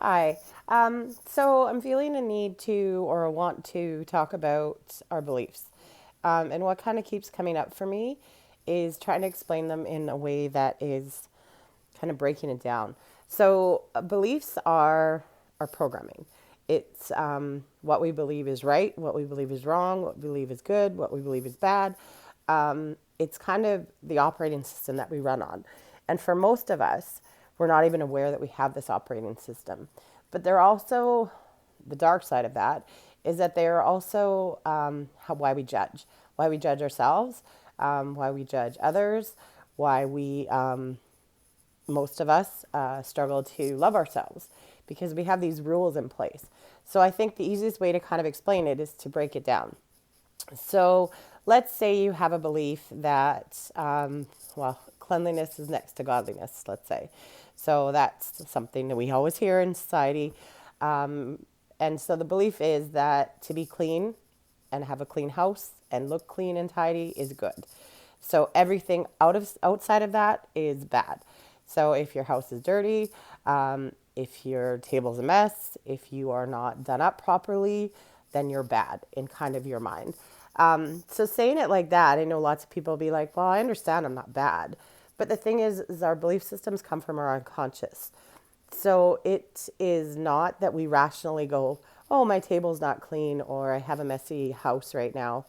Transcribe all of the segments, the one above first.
Hi. So I'm feeling a need to or want to talk about our beliefs. And what kind of keeps coming up for me is trying to explain them in a way that is kind of breaking it down. So beliefs are our programming. It's what we believe is right, what we believe is wrong, what we believe is good, what we believe is bad. It's kind of the operating system that we run on. And for most of us, we're not even aware that we have this operating system. But they're also the dark side of that is that they are also why why we judge ourselves, why we judge others, why we most of us struggle to love ourselves because we have these rules in place. So I think the easiest way to kind of explain it is to break it down. So let's say you have a belief that, cleanliness is next to godliness, let's say. So that's something that we always hear in society. And so the belief is that to be clean and have a clean house and look clean and tidy is good. So everything outside of that is bad. So if your house is dirty, if your table's a mess, if you are not done up properly, then you're bad in kind of your mind. So saying it like that, I know lots of people be like, well, I understand I'm not bad. But the thing is our belief systems come from our unconscious. So it is not that we rationally go, oh, my table's not clean or I have a messy house right now.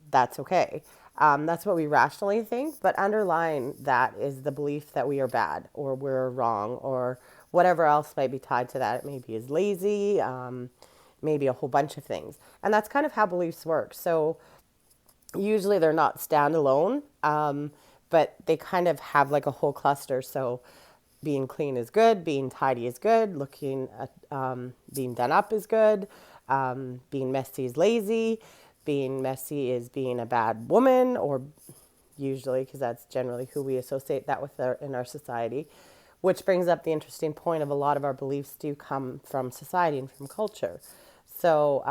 That's okay. That's what we rationally think, but underlying that is the belief that we are bad or we're wrong or whatever else might be tied to that. It maybe is lazy, maybe a whole bunch of things. And that's kind of how beliefs work. So usually they're not standalone, but they kind of have like a whole cluster. So being clean is good, being tidy is good, being done up is good, being messy is lazy, being messy is being a bad woman, or usually because that's generally who we associate that with in our society. Which brings up the interesting point of a lot of our beliefs do come from society and from culture. So,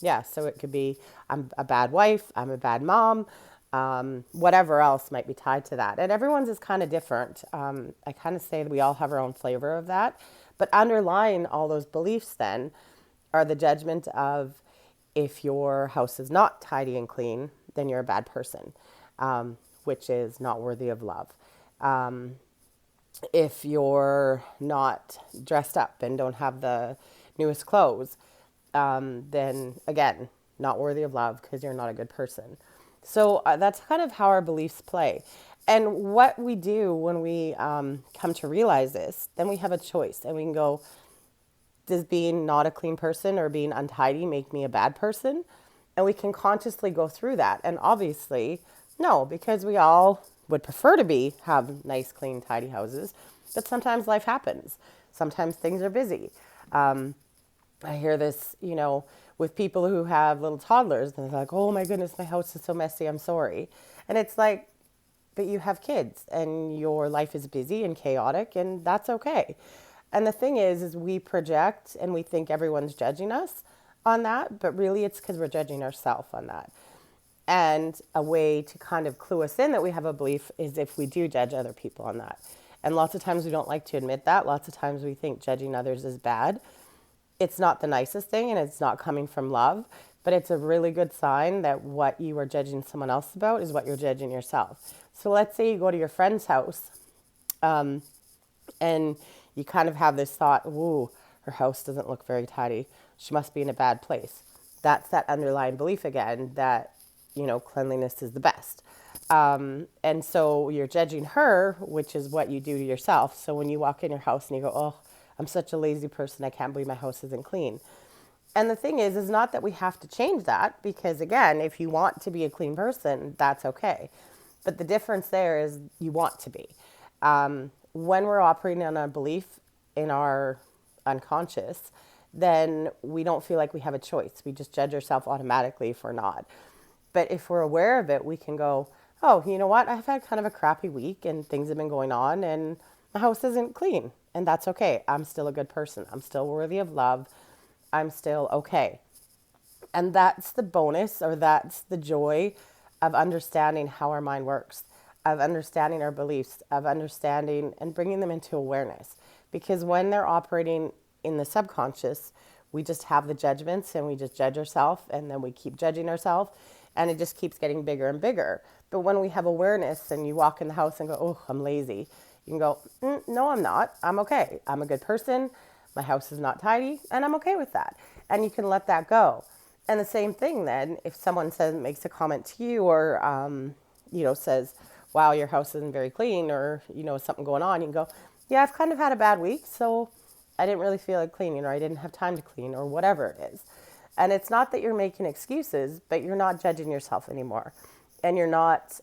yeah, so it could be I'm a bad wife, I'm a bad mom, whatever else might be tied to that. And everyone's is kind of different. I kind of say that we all have our own flavor of that. But underlying all those beliefs then are the judgment of if your house is not tidy and clean, then you're a bad person, which is not worthy of love. If you're not dressed up and don't have the newest clothes, then again, not worthy of love because you're not a good person. So that's kind of how our beliefs play. And what we do when we come to realize this, then we have a choice and we can go, does being not a clean person or being untidy make me a bad person? And we can consciously go through that. And obviously, no, because we all would prefer to have nice, clean, tidy houses. But sometimes life happens. Sometimes things are busy. I hear this, with people who have little toddlers, and they're like, oh my goodness, my house is so messy, I'm sorry. And it's like, but you have kids and your life is busy and chaotic, and that's okay. And the thing is we project and we think everyone's judging us on that, but really it's because we're judging ourselves on that. And a way to kind of clue us in that we have a belief is if we do judge other people on that. And lots of times we don't like to admit that. Lots of times we think judging others is bad. It's not the nicest thing and it's not coming from love, but it's a really good sign that what you are judging someone else about is what you're judging yourself. So let's say you go to your friend's house and you kind of have this thought, ooh, her house doesn't look very tidy. She must be in a bad place. That's that underlying belief again that, cleanliness is the best. And so you're judging her, which is what you do to yourself. So when you walk in your house and you go, oh, I'm such a lazy person, I can't believe my house isn't clean. And the thing is not that we have to change that because, again, if you want to be a clean person, that's okay. But the difference there is you want to be. When we're operating on a belief in our unconscious, then we don't feel like we have a choice. We just judge ourselves automatically if we're not. But if we're aware of it, we can go, oh, you know what? I've had kind of a crappy week and things have been going on and my house isn't clean. And that's okay. I'm still a good person. I'm still worthy of love. I'm still okay. And that's the bonus or that's the joy of understanding how our mind works, of understanding our beliefs, of understanding and bringing them into awareness. Because when they're operating in the subconscious, we just have the judgments and we just judge ourselves and then we keep judging ourselves and it just keeps getting bigger and bigger. But when we have awareness and you walk in the house and go, oh, I'm lazy, you can go, no, I'm not. I'm okay. I'm a good person. My house is not tidy and I'm okay with that. And you can let that go. And the same thing then, if someone makes a comment to you or, says, wow, your house isn't very clean or, something going on, you can go, yeah, I've kind of had a bad week. So I didn't really feel like cleaning or I didn't have time to clean or whatever it is. And it's not that you're making excuses, but you're not judging yourself anymore. And you're not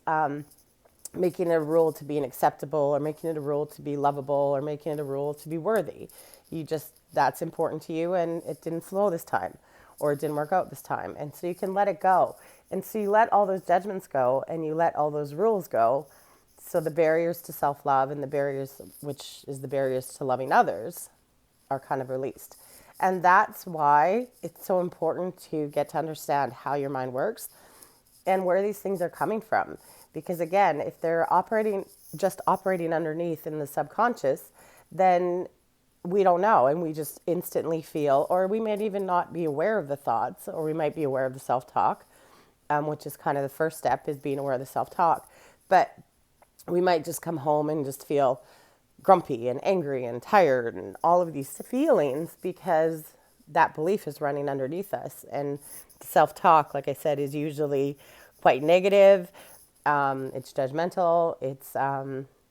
making it a rule to be acceptable or making it a rule to be lovable or making it a rule to be worthy. That's important to you and it didn't flow this time or it didn't work out this time. And so you can let it go. And so you let all those judgments go and you let all those rules go. So the barriers to self-love and the barriers, which is the barriers to loving others, are kind of released. And that's why it's so important to get to understand how your mind works and where these things are coming from. Because again, if they're just operating underneath in the subconscious, then we don't know and we just instantly feel, or we might even not be aware of the thoughts, or we might be aware of the self-talk, which is kind of the first step, is being aware of the self-talk. But we might just come home and just feel grumpy and angry and tired and all of these feelings because that belief is running underneath us. And self-talk, like I said, is usually quite negative. It's judgmental. It's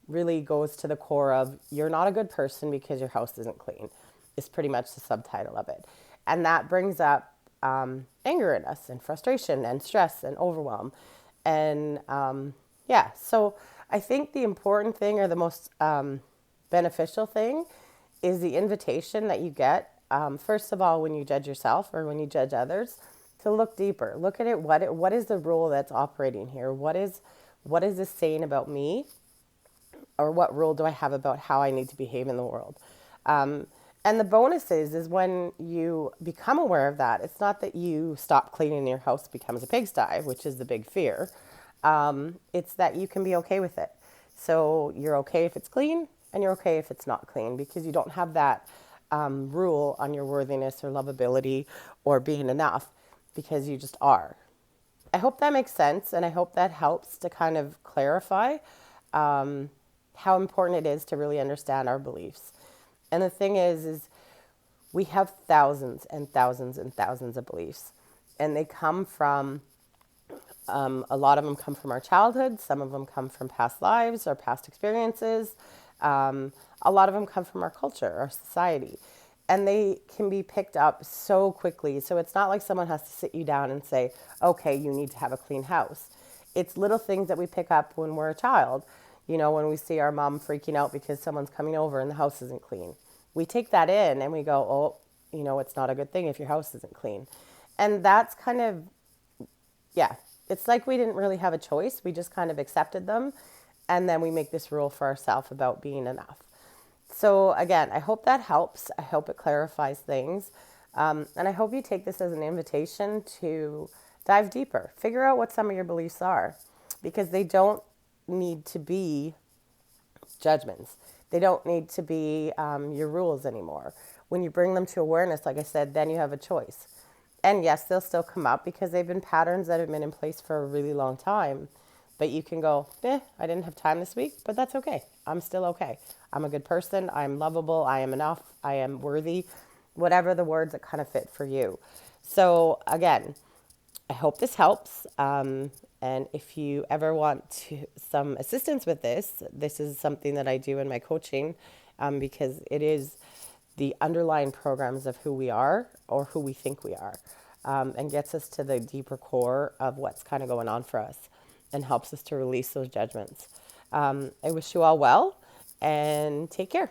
really goes to the core of you're not a good person because your house isn't clean. Is pretty much the subtitle of it. And that brings up anger in us and frustration and stress and overwhelm. And so I think the important thing or the most beneficial thing is the invitation that you get, first of all, when you judge yourself or when you judge others, to look deeper. Look at it. What is the rule that's operating here? What is this saying about me? Or what rule do I have about how I need to behave in the world? And the bonus is when you become aware of that, it's not that you stop cleaning and your house becomes a pigsty, which is the big fear. It's that you can be okay with it. So you're okay if it's clean and you're okay if it's not clean because you don't have that rule on your worthiness or lovability or being enough because you just are. I hope that makes sense and I hope that helps to kind of clarify how important it is to really understand our beliefs. And the thing is we have thousands and thousands and thousands of beliefs and they come from a lot of them come from our childhood. Some of them come from past lives or past experiences. A lot of them come from our culture, our society. And they can be picked up so quickly. So it's not like someone has to sit you down and say, okay, you need to have a clean house. It's little things that we pick up when we're a child. When we see our mom freaking out because someone's coming over and the house isn't clean. We take that in and we go, oh, it's not a good thing if your house isn't clean. And that's kind of, it's like we didn't really have a choice. We just kind of accepted them. And then we make this rule for ourselves about being enough. So again, I hope that helps. I hope it clarifies things. And I hope you take this as an invitation to dive deeper. Figure out what some of your beliefs are. Because they don't need to be judgments. They don't need to be your rules anymore. When you bring them to awareness, like I said, then you have a choice. And yes, they'll still come up because they've been patterns that have been in place for a really long time. But you can go, I didn't have time this week, but that's okay. I'm still okay. I'm a good person. I'm lovable. I am enough. I am worthy. Whatever the words that kind of fit for you. So again, I hope this helps. And if you ever want some assistance with this is something that I do in my coaching because it is the underlying programs of who we are or who we think we are and gets us to the deeper core of what's kind of going on for us and helps us to release those judgments. I wish you all well and take care.